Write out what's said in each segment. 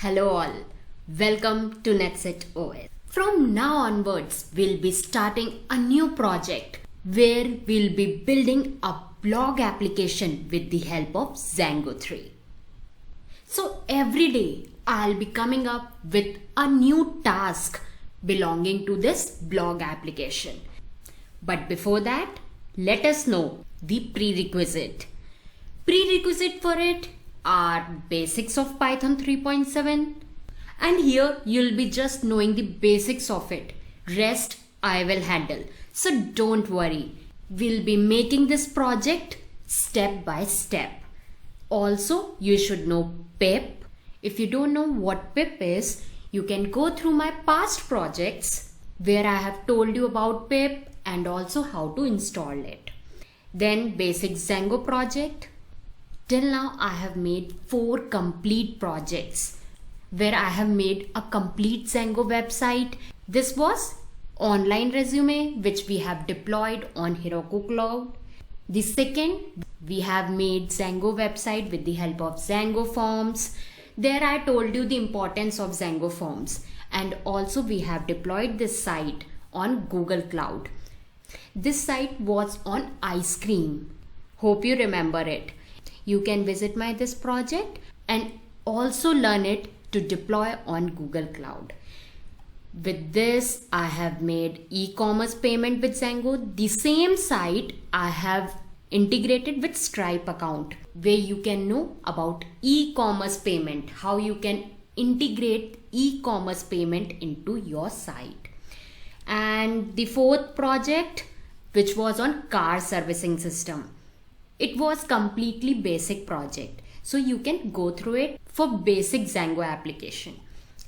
Hello all, welcome to NetSet OS. From now onwards, we'll be starting a new project where we'll be building a blog application with the help of Django 3. So every day, I'll be coming up with a new task belonging to this blog application. But before that, let us know the prerequisite. Prerequisite for it are basics of Python 3.7, and here you'll be just knowing the basics of it. Rest I will handle. So don't worry. We'll be making this project step by step. Also, you should know pip. If you don't know what pip is, you can go through my past projects where I have told you about pip and also how to install it. Then basic Django project. Till now I have made 4 complete projects where I have made a complete Django website. This was online resume which we have deployed on Heroku Cloud. The second, we have made Django website with the help of Django Forms. There I told you the importance of Django Forms, and also we have deployed this site on Google Cloud. This site was on Ice Cream. Hope you remember it. You can visit this project and also learn it to deploy on Google Cloud. With this, I have made e-commerce payment with Django. The same site I have integrated with Stripe account, where you can know about e-commerce payment, how you can integrate e-commerce payment into your site. And the fourth project, which was on car servicing system. It was completely basic project, so you can go through it for basic Django application.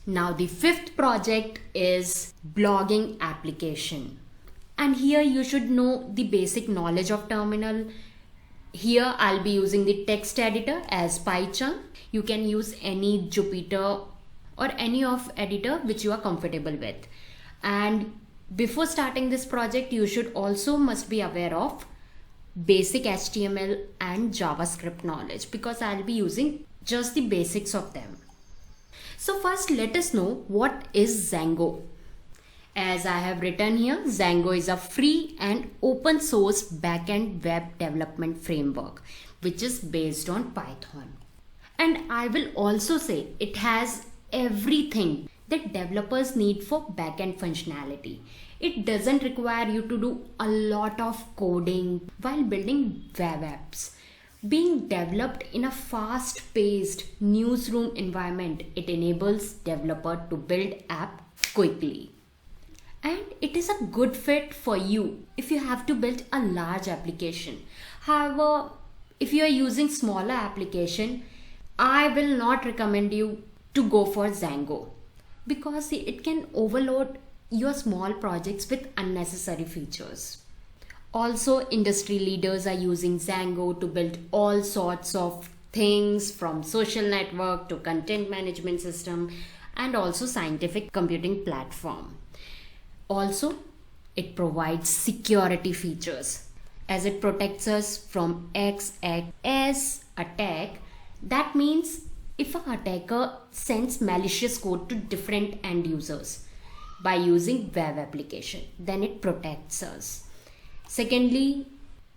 Now the fifth project is blogging application, and here you should know the basic knowledge of terminal. Here I'll be using the text editor as PyCharm. You can use any Jupyter or any of editor which you are comfortable with. And before starting this project, you should also must be aware of basic HTML and JavaScript knowledge, because I'll be using just the basics of them. So first let us know what is Django. As I have written here, Django is a free and open source backend web development framework which is based on Python. And I will also say it has everything that developers need for backend functionality. It doesn't require you to do a lot of coding while building web apps. Being developed in a fast-paced newsroom environment, it enables developer to build app quickly. And it is a good fit for you if you have to build a large application. However, if you are using smaller application, I will not recommend you to go for Django, because it can overload your small projects with unnecessary features. Also, industry leaders are using Django to build all sorts of things, from social network to content management system and also scientific computing platform. Also, it provides security features as it protects us from XXS attack. That means if an attacker sends malicious code to different end users by using web application, then it protects us. Secondly,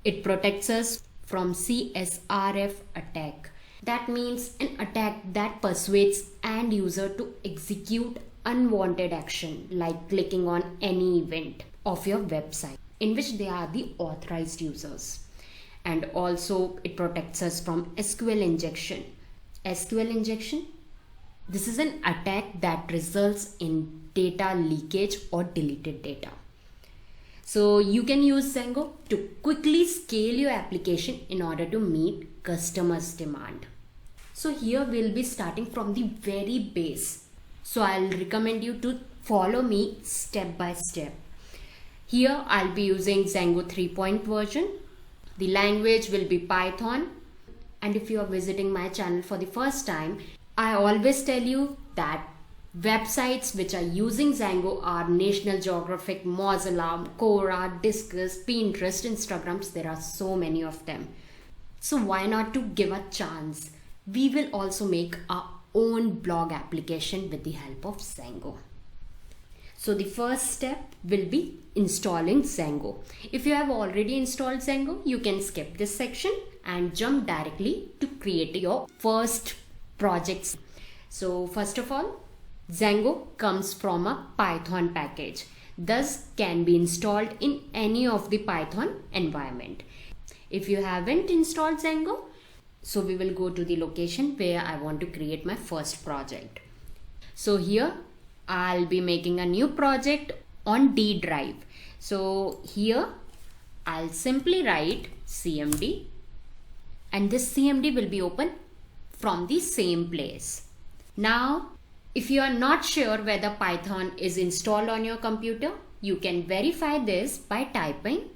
it protects us from CSRF attack. That means an attack that persuades end user to execute unwanted action, like clicking on any event of your website in which they are the authorized users. And also it protects us from SQL injection. SQL injection, this is an attack that results in data leakage or deleted data. So you can use Django to quickly scale your application in order to meet customers' demand. So here we'll be starting from the very base. So I'll recommend you to follow me step by step. Here I'll be using Django 3.0 version. The language will be Python. And if you are visiting my channel for the first time, I always tell you that websites which are using Django are National Geographic, Mozilla, Quora, Disqus, Pinterest, Instagrams. There are so many of them. So why not to give a chance? We will also make a own blog application with the help of Django. So the first step will be installing Django. If you have already installed Django, you can skip this section and jump directly to create your first project. So first of all, Django comes from a Python package, thus can be installed in any of the Python environment. If you haven't installed Django, so we will go to the location where I want to create my first project. So here I'll be making a new project on D drive. So here I'll simply write CMD, and this CMD will be open from the same place. Now, if you are not sure whether Python is installed on your computer, you can verify this by typing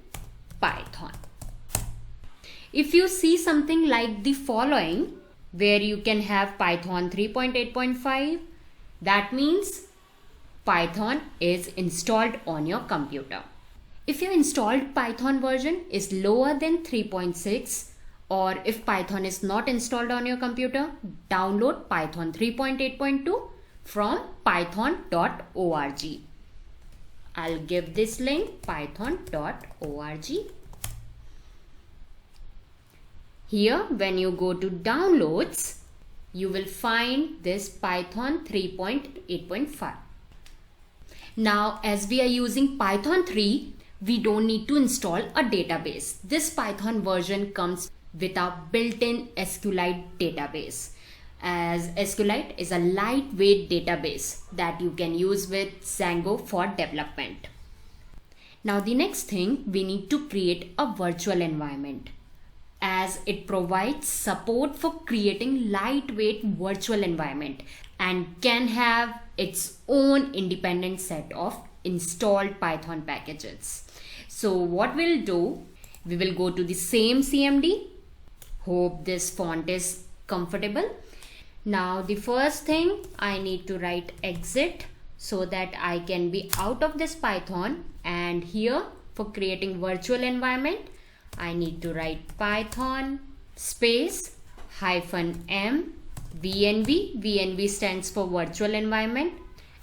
Python. If you see something like the following, where you can have Python 3.8.5, that means Python is installed on your computer. If your installed Python version is lower than 3.6, or if Python is not installed on your computer, download Python 3.8.2 from python.org. I'll give this link, python.org. Here, when you go to downloads, you will find this Python 3.8.5. Now, as we are using Python 3, we don't need to install a database. This Python version comes with a built-in SQLite database, as SQLite is a lightweight database that you can use with Django for development. Now the next thing, we need to create a virtual environment, as it provides support for creating lightweight virtual environment and can have its own independent set of installed Python packages. So what we'll do, we will go to the same CMD. Hope this font is comfortable. Now the first thing, I need to write exit so that I can be out of this Python, and here for creating virtual environment, I need to write Python space -m VNV. VNV stands for virtual environment,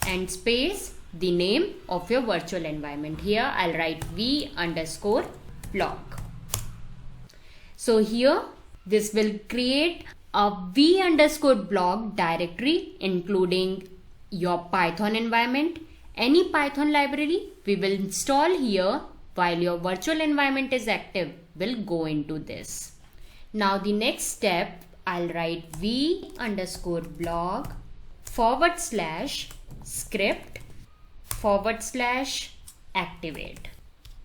and space the name of your virtual environment. Here I'll write v_blog. So here this will create a v_blog directory including your Python environment. Any Python library we will install here while your virtual environment is active will go into this. Now the next step, I'll write v_blog /script/activate,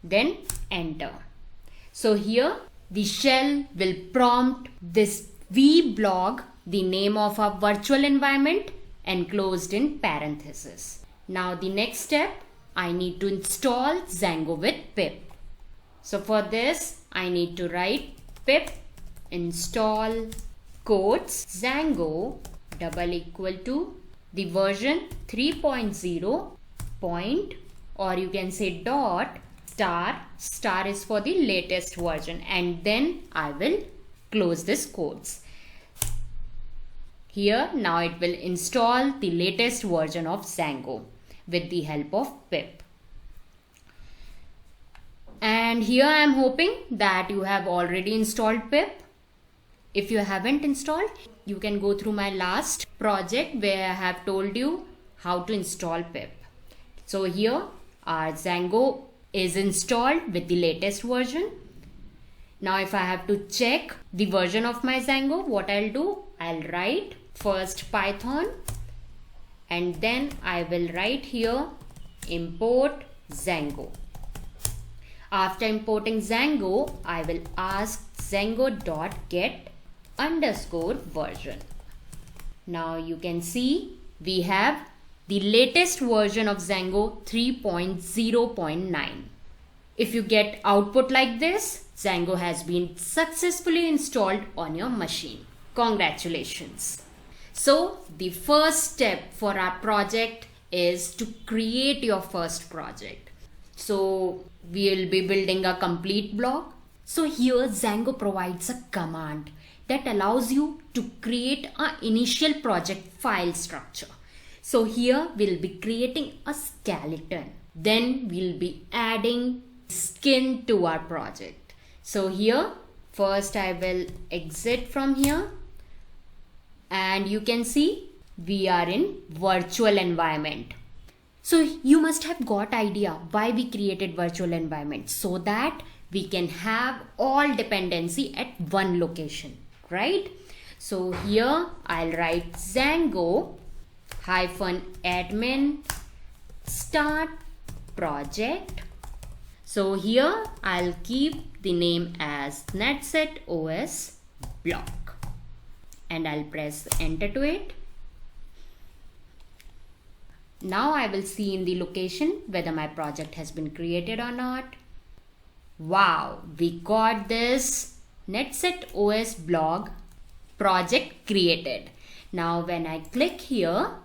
then enter. So here the shell will prompt this vblog, the name of our virtual environment, enclosed in parentheses. Now the next step, I need to install Django with pip. So for this, I need to write pip install quotes Django =, the version 3.0 point, or you can say dot star is for the latest version, and then I will close this quotes. Here now it will install the latest version of Django with the help of pip. And here I am hoping that you have already installed pip. If you haven't installed, you can go through my last project where I have told you how to install pip. So here our Django is installed with the latest version. Now if I have to check the version of my Django, what I'll do, I'll write first Python, and then I will write here import Django. After importing Django, I will ask Django.get_version. Now you can see we have the latest version of Django 3.0.9. If you get output like this, Django has been successfully installed on your machine. Congratulations! So the first step for our project is to create your first project. So we will be building a complete blog. So here Django provides a command that allows you to create an initial project file structure. So here we'll be creating a skeleton. Then we'll be adding skin to our project. So here first I will exit from here, and you can see we are in virtual environment. So you must have got idea why we created virtual environment, so that we can have all dependency at one location, right? So here I'll write Django-admin start project. So here I'll keep the name as Netset OS block, and I'll press enter to it. Now I will see in the location whether my project has been created or not. Wow, we got this Netset OS blog project created. Now when I click here,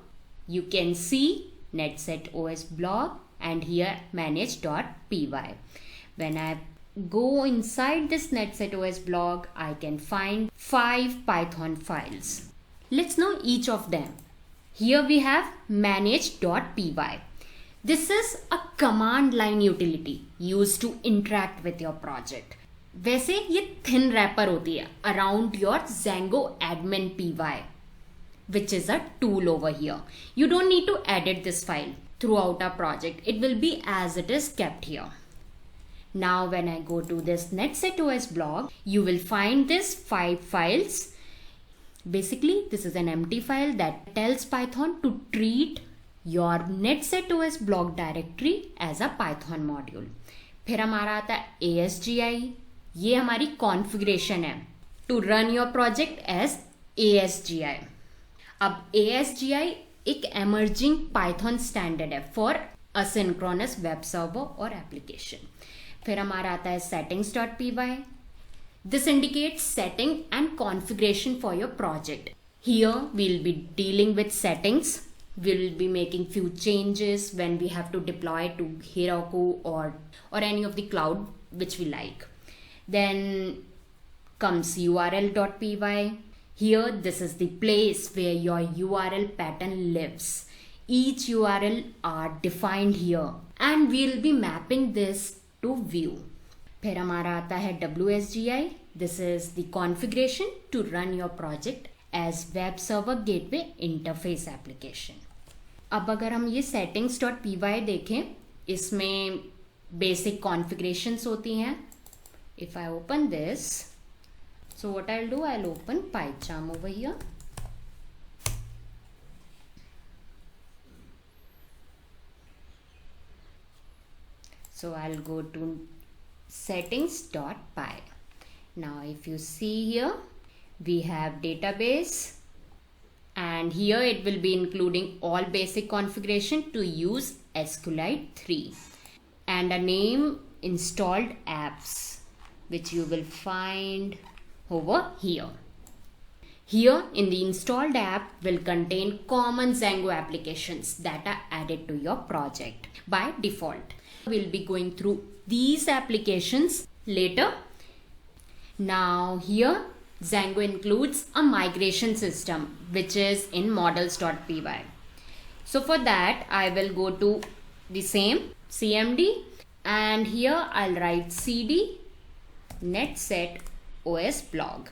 you can see Netset OS blog and here manage.py. When I go inside this Netset OS blog, I can find 5 Python files. Let's know each of them. Here we have manage.py. This is a command line utility used to interact with your project. वैसे ये thin wrapper होती है around your Django admin py, which is a tool over here. You don't need to edit this file throughout our project. It will be as it is kept here. Now when I go to this Netset OS blog, you will find this 5 files. Basically, this is an empty file that tells Python to treat your Netset OS blog directory as a Python module. फिर हमारा आता है ASGI. ये हमारी configuration है to run your project as ASGI. अब ASGI एक emerging Python standard है for asynchronous web server और application. फिर हमारा आता है settings.py. This indicates setting and configuration for your project. Here we'll be dealing with settings. We'll be making few changes when we have to deploy to Heroku or any of the cloud which we like. Then comes url.py. Here this is the place where your URL pattern lives. Each URL are defined here and we'll be mapping this to view. फिर हमारा आता है WSGI. This is the configuration to run your project as web server gateway interface application. अब अगर हम ये settings.py देखें, इसमें basic configurations होती हैं. If I open this, so what I'll do, I'll open PyCharm over here. So I'll go to settings.py. Now if you see here, we have database, and here it will be including all basic configuration to use SQLite 3 and a name installed apps, which you will find over here. Here in the installed app will contain common Django applications that are added to your project by default. We'll be going through these applications later. Now here Django includes a migration system which is in models.py. So for that I will go to the same cmd, and here I'll write cd netset os blog.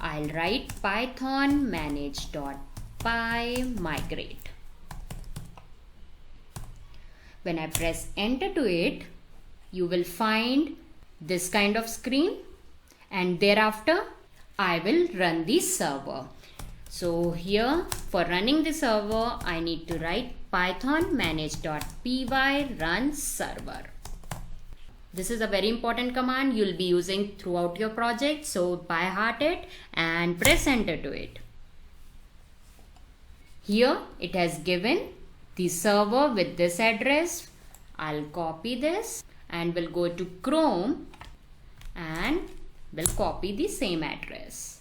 I'll write python manage.py migrate. When I press enter to it, you will find this kind of screen, and thereafter I will run the server. So here for running the server, I need to write python manage.py run server. This is a very important command you'll be using throughout your project, so by heart it and press enter to it. Here it has given the server with this address. I'll copy this and we'll go to Chrome and we'll copy the same address.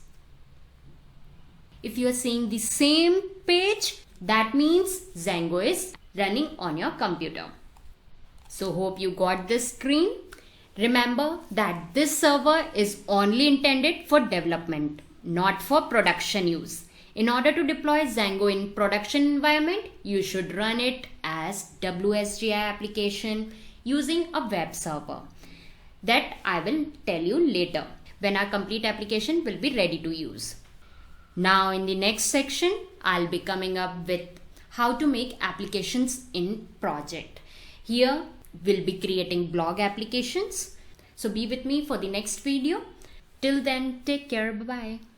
If you are seeing the same page, that means Django is running on your computer. So hope you got this screen. Remember that this server is only intended for development, not for production use. In order to deploy Django in production environment, you should run it as WSGI application using a web server. That I will tell you later when our complete application will be ready to use. Now in the next section, I'll be coming up with how to make applications in project. Here we'll be creating blog applications. So be with me for the next video. Till then, take care. Bye-bye.